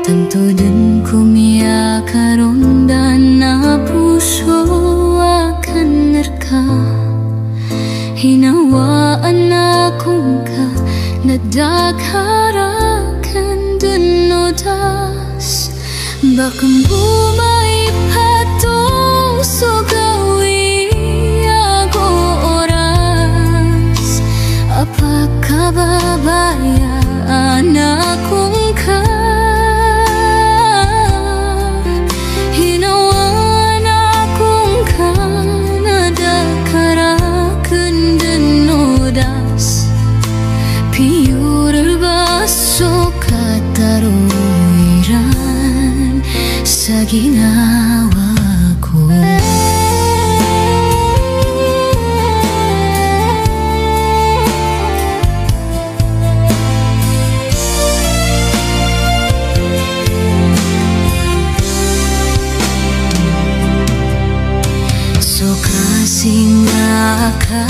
Tanto din kumia karonda na puso akan nerka. Hinawaan akong ka nadagarakan din odas. Bakang bumay pato so gawi ako oras. Apakah babayaan akong ka? Sa ginawa ko. So kasing ka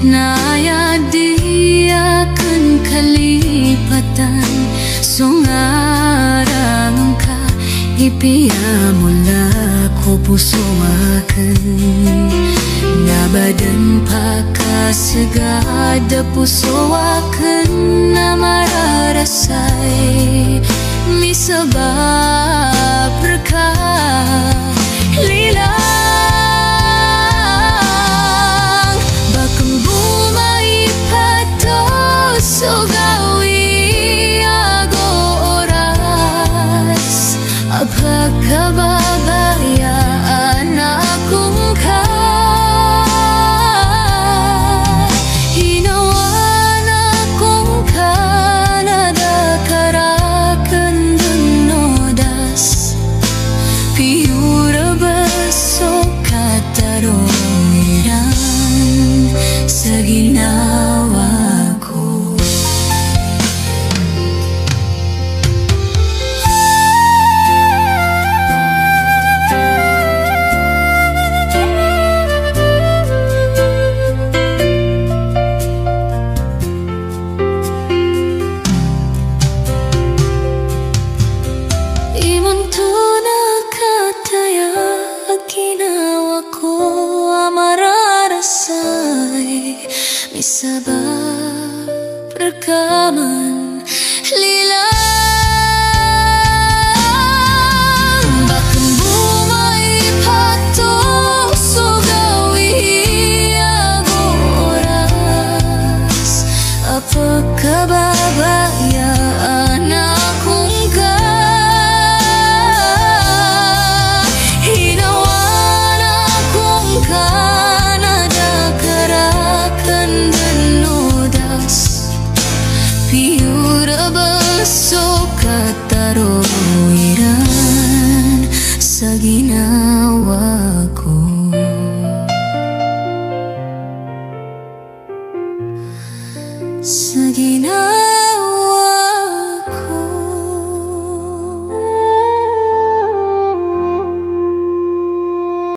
naya di akan kalipatan. So ngarang ka ipiyamula ko puso akan na badan pakasagada puso akan na mararasay misabab ka lilang bakang bumay pato so gawi ako oras. Apakah babayaan akong ka? Hinawan akong ka nadakarakan dun odas. Piyura baso kataroiran sa ginawa ko. Sabab rekaman lilang bakang bumay pato so gawi ako oras. Apakah babayaan akong ka? Hinawan akong ka nadakarakan Piyura baso kataroiran